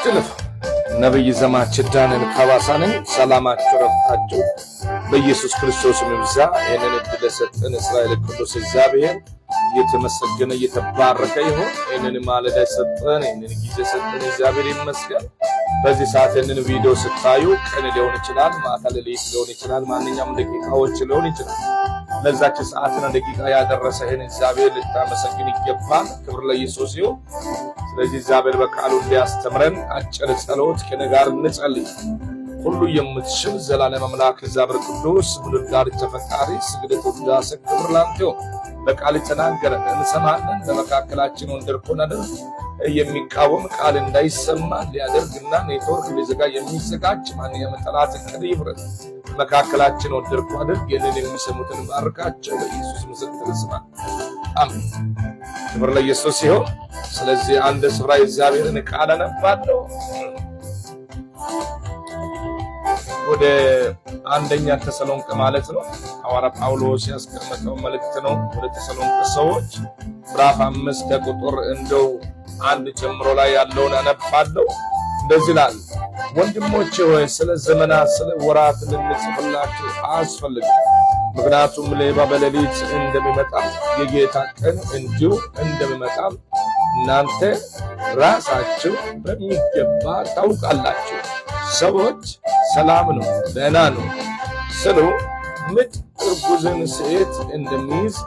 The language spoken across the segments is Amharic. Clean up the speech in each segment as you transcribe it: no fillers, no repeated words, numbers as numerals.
አትልፍ። ነብይ ዘማች ዳንን ከዋሳነኝ ሰላማችሁ ረፍታችሁ በኢየሱስ ክርስቶስ ይብዛ። ይህንን እድል ሰጠን እስራኤል ቅዱስ እግዚአብሔር የተመሰገነ የተባረከ ይሁን። ይህንን ማለዳ ሰጠን፣ ይህንን ጊዜ ሰጠን፣ እግዚአብሔር ይመስገን። በዚህ ሰዓት ይህንን ቪዲዮ ስታዩ ቀን ሊሆን ይችላል፣ ማታ ሌሊት ሊሆን ይችላል፣ ማንኛውም ደቂቃዎች ሊሆን ይችላል። ለዛች ሰዓትና ደቂቃ ያደረሰ ይህን እግዚአብሔር ልታመሰግን ይገባል። ክብር ለኢየሱስ ይሁን። ስለዚህ እግዚአብሔር በቃሉ እንዲያስተምረን አጭር ጸሎት ከኔ ጋር እንጸልይ። ሁሉ የምትችል ዘላለም አምላክ እግዚአብሔር ቅዱስ ምድር ዳርቻ ፈጣሪ ስግደት ውዳሴ ክብር ላንተ ይሁን። በቃል ተናገረን እንሰማለን። በመካከላችን ወንድርኩና የሚቃወም ቃል እንዳይሰማ ሊያደርግና ኔትወርክ ሊዘጋ የሚዘጋጅ ማንኛውም ጠላት እቅድ ይፍረስ። በመካከላችን ወንድርኩ አድርግ። ይህንን የሚሰሙትን ባርካቸው። በኢየሱስ ምስክር ስማ፣ አሜን። ክብር ለኢየሱስ ይሁን። ስለዚህ አንድ ስፍራ የእግዚአብሔርን ቃል አነባለሁ። ወደ አንደኛ ተሰሎንቄ ማለት ነው። ሐዋርያ ጳውሎስ ያስቀመጠው መልእክት ነው ወደ ተሰሎንቄ ሰዎች ምዕራፍ 5 ከቁጥር 1 ጀምሮ ላይ ያለውን አነባለሁ። እንደዚህ ይላል። ወንድሞቼ ሆይ ስለ ዘመናት ስለ ወራት ልንጽፍላችሁ አያስፈልግም። ምክንያቱም ሌባ በሌሊት እንደሚመጣ የጌታ ቀን እንዲሁ እንደሚመጣ እናንተ ራሳችሁ በሚገባ ታውቃላችሁ። ሰዎች ሰላም ነው ደህና ነው ስሉ ምጥ እርጉዝን ሴት እንደሚይዝ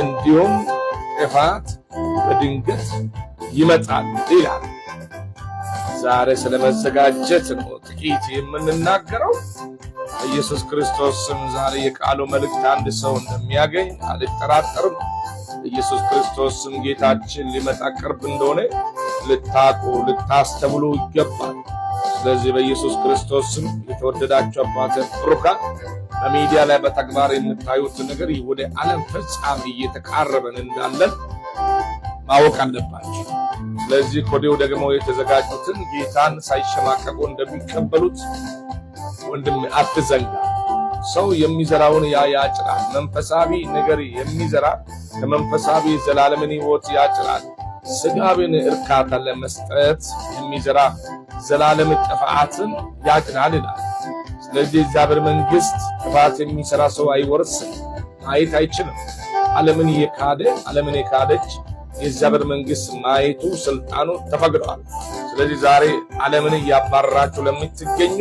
እንዲሁም ጥፋት በድንገት ይመጣል ይላል። ዛሬ ስለመዘጋጀት ነው ጥቂት የምንናገረው። ኢየሱስ ክርስቶስ ስም ዛሬ የቃሉ መልእክት አንድ ሰው እንደሚያገኝ አልጠራጠርም። ኢየሱስ ክርስቶስ ስም ጌታችን ሊመጣ ቅርብ እንደሆነ ልታቁ ልታስተውሉ ይገባል። ስለዚህ በኢየሱስ ክርስቶስ ስም የተወደዳችሁ አባቴ ብሩካን በሚዲያ ላይ በተግባር የምታዩት ነገር ወደ ዓለም ፍጻሜ እየተቃረበን እንዳለን ማወቅ አለባችሁ። ስለዚህ ኮዴው ደግሞ የተዘጋጁትን ጌታን ሳይሸማቀቁ እንደሚቀበሉት ወንድም አትዘንጋ። ሰው የሚዘራውን ያጭዳል። መንፈሳዊ ነገር የሚዘራ ከመንፈሳዊ ዘላለምን ሕይወት ያጭዳል። ስጋዊን እርካታ ለመስጠት የሚዘራ ዘላለም ጥፋትን ያጭዳል ይላል። ስለዚህ እግዚአብሔር መንግስት ጥፋት የሚሰራ ሰው አይወርስም፣ ማየት አይችልም። ዓለምን የካደች የእግዚአብሔር መንግስት ማየቱ ስልጣኑ ተፈቅዷል። ስለዚህ ዛሬ ዓለምን እያባረራችሁ ለምትገኙ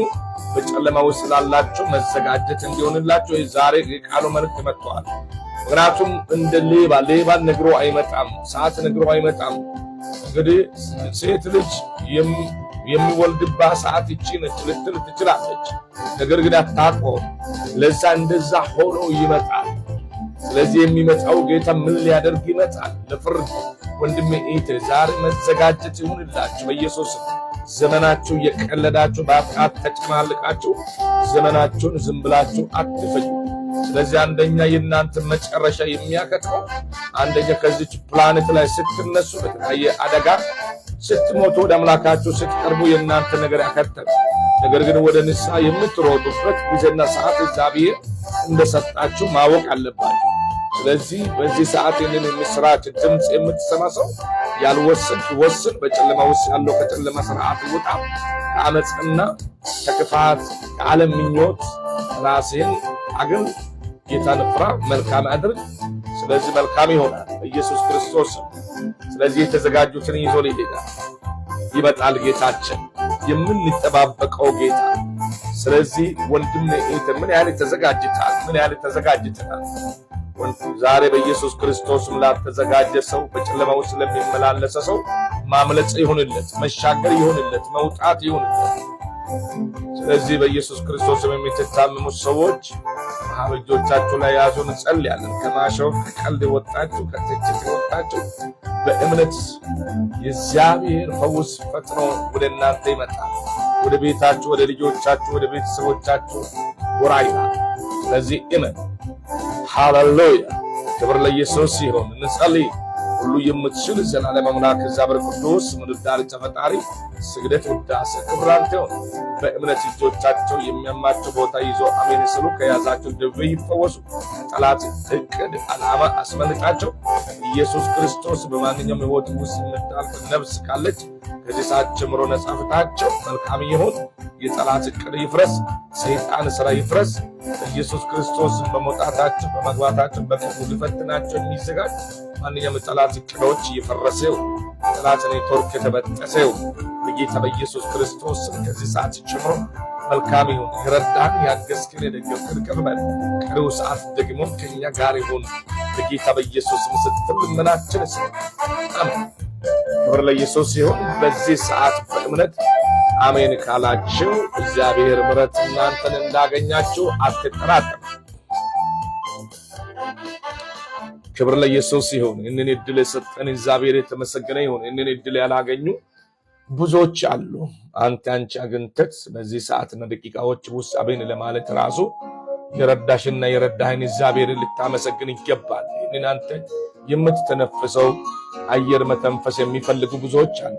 በጨለማ ውስጥ ላላችሁ መዘጋጀት እንዲሆንላችሁ ዛሬ የቃሉ መልእክት መጥቷል። ምክንያቱም እንደ ሌባ ነግሮ አይመጣም፣ ሰዓት ነግሮ አይመጣም። እንግዲህ ሴት ልጅ የሚወልድባት ሰዓት ይቺ ነች ልትል ትችላለች። ነገር ግን አታውቀውም። ለዛ እንደዛ ሆኖ ይመጣል። ስለዚህ የሚመጣው ጌታ ምን ሊያደርግ ይመጣል? ለፍርድ። ወንድሜ እህቴ ዛሬ መዘጋጀት ይሁንላችሁ በኢየሱስ። ዘመናችሁ የቀለዳችሁ በኃጢአት ተጨማልቃችሁ ዘመናችሁን ዝም ብላችሁ አትፈጁ። ስለዚህ አንደኛ የእናንተ መጨረሻ የሚያከትመው አንደኛ ከዚች ፕላኔት ላይ ስትነሱ በተለያየ አደጋ ስትሞቱ ወደ አምላካችሁ ስትቀርቡ የእናንተ ነገር ያከተመ። ነገር ግን ወደ ንስሐ የምትሮጡበት ጊዜና ሰዓት እግዚአብሔር እንደሰጣችሁ ማወቅ አለባችሁ። ስለዚህ በዚህ ሰዓት ይህንን የምስራች ድምፅ የምትሰማ ሰው ያልወሰንክ ወስን። በጨለማ ውስጥ ያለው ከጨለማ ስርዓት ውጣ። ከአመፅና ከክፋት ከዓለም ምኞት ራስህን አግል። ጌታን ፍራ፣ መልካም አድርግ። ስለዚህ መልካም ይሆናል ኢየሱስ ክርስቶስ። ስለዚህ የተዘጋጁትን ይዞ ይመጣል ጌታችን፣ የምንጠባበቀው ጌታ። ስለዚህ ወንድም እህት ምን ያህል ተዘጋጅተናል? ዛሬ በኢየሱስ ክርስቶስም ላልተዘጋጀ ሰው፣ በጨለማ ውስጥ ለሚመላለሰ ሰው ማምለጥ ይሁንለት፣ መሻገር ይሁንለት፣ መውጣት ይሁንለት። ስለዚህ በኢየሱስ ክርስቶስ የምትታመሙ ሰዎች በእጆቻችሁ ላይ ያዙን፣ እንጸልያለን። ከማሾፍ ከቀልድ ወጣችሁ፣ ከትችት ወጣችሁ በእምነት የእግዚአብሔር ፈውስ ፈጥኖ ወደ እናንተ ይመጣል። ወደ ቤታችሁ፣ ወደ ልጆቻችሁ፣ ወደ ቤተሰቦቻችሁ ወራ ይላል። ስለዚህ እመን። ሃሌሉያ! ክብር ለኢየሱስ ይሁን። እንጸልይ። ሁሉ የምትችል ዘላለም አምላክ እግዚአብሔር ቅዱስ ምድር ዳርቻ ፈጣሪ ስግደት ውዳሴ ክብር ላንተ ይሁን። በእምነት እጆቻቸው የሚያማቸው ቦታ ይዞ አሜን ሲሉ ከያዛቸው ደዌ ይፈወሱ። ጠላት እቅድ ዓላማ አስመልጣቸው። ኢየሱስ ክርስቶስ በማንኛውም ሕይወት ውስጥ የምታልፍ ነፍስ ካለች ከዚህ ሰዓት ጀምሮ ነጻ ፍታቸው። መልካም ይሁን። የጠላት ዕቅድ ይፍረስ። ሰይጣን ሥራ ይፍረስ። ኢየሱስ ክርስቶስ በመውጣታቸው በመግባታቸው በክፉ ሊፈትናቸው የሚዘጋጅ ማንኛውም ጠላት ዕቅዶች ይፈረሰው። ጠላት ኔትወርክ የተበጠሰው በጌታ በኢየሱስ ክርስቶስ ከዚህ ሰዓት ጀምሮ መልካም ይሁን። ይረዳን፣ ያገዝክን፣ የደገፍክን ቅርበን። ቀሪው ሰዓት ደግሞ ከኛ ጋር ይሁን። በጌታ በኢየሱስ ስትል ልመናችን አሜን። ክብር ለኢየሱስ ይሁን። በዚህ ሰዓት በእምነት አሜን ካላችሁ እግዚአብሔር ምሕረት እናንተን እንዳገኛችሁ አትጠራጠሩ። ክብር ለኢየሱስ ይሁን። እንን እድል የሰጠን እግዚአብሔር የተመሰገነ ይሁን። እንን እድል ያላገኙ ብዙዎች አሉ። አንቺ አግኝተት በዚህ ሰዓትና ደቂቃዎች ውስጥ አሜን ለማለት ራሱ የረዳሽና የረዳህን እግዚአብሔርን ልታመሰግን ይገባል። ይህንን አንተ የምትተነፍሰው አየር መተንፈስ የሚፈልጉ ብዙዎች አሉ።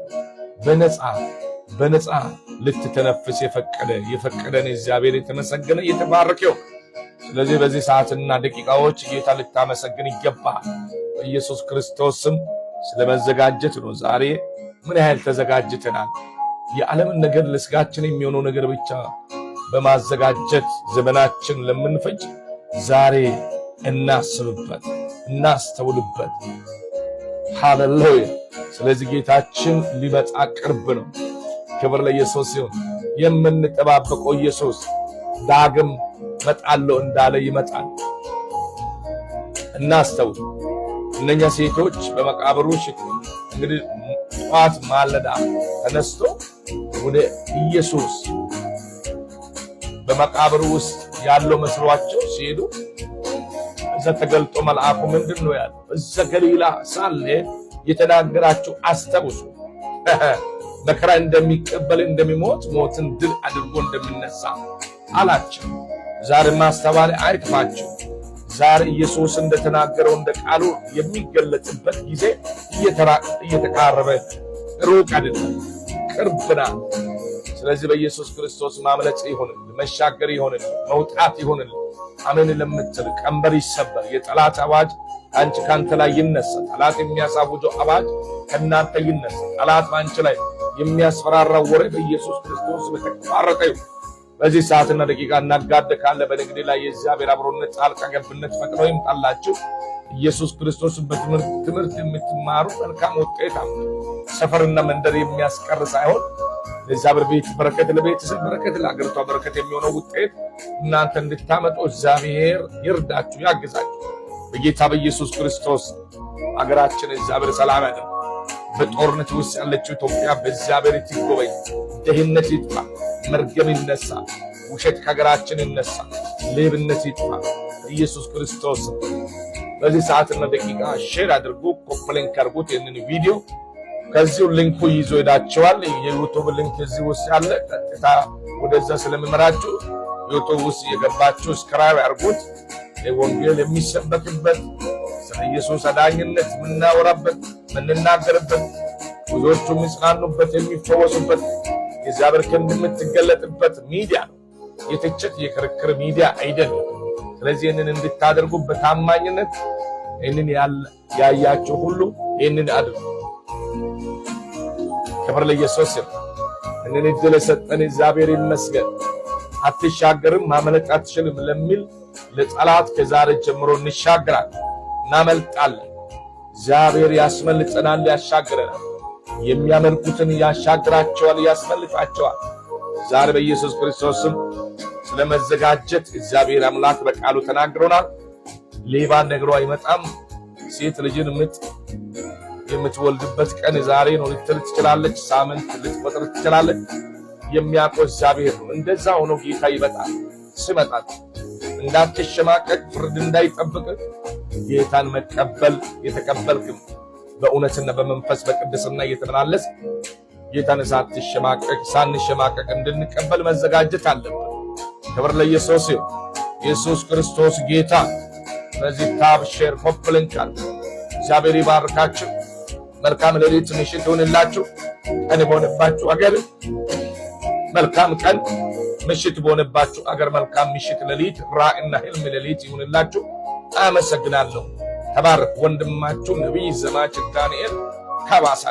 በነፃ ልትተነፍስ የፈቀደን እግዚአብሔር የተመሰገነ የተባረከው። ስለዚህ በዚህ ሰዓትና ደቂቃዎች ጌታ ልታመሰግን ይገባል። በኢየሱስ ክርስቶስ ስም ስለመዘጋጀት ነው። ዛሬ ምን ያህል ተዘጋጅተናል? የዓለምን ነገር ለስጋችን የሚሆነው ነገር ብቻ በማዘጋጀት ዘመናችን ለምንፈጅ ዛሬ እናስብበት፣ እናስተውልበት። ሃሌሉያ። ስለዚህ ጌታችን ሊመጣ ቅርብ ነው። ክብር ለኢየሱስ ይሁን። የምንጠባበቀው ኢየሱስ ዳግም መጣለው እንዳለ ይመጣል። እናስተውል። እነኛ ሴቶች በመቃብሩ እንግዲህ ጠዋት ማለዳ ተነስቶ ወደ ኢየሱስ በመቃብሩ ውስጥ ያለው መስሏቸው ሲሄዱ እዛ ተገልጦ መልአኩ ምንድነው ያለው? እዛ ገሊላ ሳለ የተናገራችሁ አስታውሱ። መከራ እንደሚቀበል እንደሚሞት፣ ሞትን ድል አድርጎ እንደሚነሳ አላቸው። ዛሬ ማስተዋል አይጥፋችሁ። ዛሬ ኢየሱስ እንደተናገረው እንደ ቃሉ የሚገለጽበት ጊዜ እየተቃረበ ሩቅ አይደለም፣ ቅርብ ነው። ስለዚህ በኢየሱስ ክርስቶስ ማምለጥ ይሁንል፣ መሻገር ይሁንል፣ መውጣት ይሁንል። አሜን ለምትል ቀንበር ይሰበር። የጠላት አዋጅ አንቺ ካንተ ላይ ይነሳ። ጠላት የሚያሳውጀው አዋጅ ከናንተ ይነሳ። ጠላት አንቺ ላይ የሚያስፈራራው ወሬ በኢየሱስ ክርስቶስ በተቋረጠ ይሁን። በዚህ ሰዓትና ደቂቃ እናጋደ ካለ በንግድ ላይ የእግዚአብሔር አብሮነት ጣልቃ ገብነት ፈጥኖ ይምጣላችሁ። ኢየሱስ ክርስቶስን በትምህርት የምትማሩ መልካም ውጤት ሰፈርና መንደር የሚያስቀር ሳይሆን ለእግዚአብሔር ቤት በረከት፣ ለቤተሰብ በረከት፣ ለአገሪቷ በረከት የሚሆነው ውጤት እናንተ እንድታመጡ እግዚአብሔር ይርዳችሁ፣ ያግዛችሁ። በጌታ በኢየሱስ ክርስቶስ አገራችን እግዚአብሔር ሰላም ያድርግ። በጦርነት ውስጥ ያለችው ኢትዮጵያ በእግዚአብሔር ትጎበኝ። ድህነት ይጥፋ፣ መርገም ይነሳ፣ ውሸት ከሀገራችን ይነሳ፣ ሌብነት ይጥፋ። ኢየሱስ ክርስቶስ በዚህ ሰዓትና ደቂቃ ሼር አድርጉ፣ ኮፕሊንክ አድርጉት። ይህንን ቪዲዮ ከዚሁ ሊንኩ ይዞ ሄዳቸዋል። የዩቱብ ሊንክ እዚህ ውስጥ ያለ ቀጥታ ወደዛ ስለሚመራችሁ ዩቱብ ውስጥ የገባችሁ ስክራይብ አድርጉት። ወንጌል የሚሰበክበት ስለ ኢየሱስ አዳኝነት የምናወራበት የምንናገርበት፣ ብዙዎቹ የሚጽናኑበት የሚፈወሱበት፣ የእግዚአብሔር ክንድ የምትገለጥበት ሚዲያ ነው። የትችት የክርክር ሚዲያ አይደለም። ስለዚህ ይህንን እንድታደርጉ በታማኝነት ይህንን ያያችሁ ሁሉ ይህንን አድርጉ። ክብር ለኢየሱስ ይሁን። እንን እድል የሰጠን እግዚአብሔር ይመስገን። አትሻገርም፣ ማምለጥ አትችልም ለሚል ለጠላት ከዛሬ ጀምሮ እንሻገራለን፣ እናመልጣለን። እግዚአብሔር ያስመልጠናል፣ ያሻግረናል። የሚያመልኩትን ያሻግራቸዋል፣ ያስመልጣቸዋል። ዛሬ በኢየሱስ ክርስቶስም ስለመዘጋጀት እግዚአብሔር አምላክ በቃሉ ተናግሮናል። ሌባ ነግሮ አይመጣም። ሴት ልጅን ምጥ የምትወልድበት ቀን ዛሬ ነው ልትል ትችላለች። ሳምንት ልትቆጥር ትችላለች። የሚያውቀው እግዚአብሔር ነው። እንደዛ ሆኖ ጌታ ይመጣል። ሲመጣ እንዳትሸማቀቅ፣ ፍርድ እንዳይጠብቅ ጌታን መቀበል የተቀበልክም በእውነትና በመንፈስ በቅድስና እየተመላለስ ጌታን ሳንሸማቀቅ እንድንቀበል መዘጋጀት አለብን። ክብር ለኢየሱስ ይሁን። ኢየሱስ ክርስቶስ ጌታ። ስለዚህ ታብ፣ ሼር፣ ኮፕሊንክ አለ። እግዚአብሔር ይባርካችሁ። መልካም ሌሊት ምሽት ይሁንላችሁ። ቀን በሆነባችሁ አገር መልካም ቀን፣ ምሽት በሆነባችሁ አገር መልካም ምሽት፣ ሌሊት ራእይና ህልም ሌሊት ይሁንላችሁ። አመሰግናለሁ። ተባረክ። ወንድማችሁ ነቢይ ዘማች ዳንኤል ከባሳ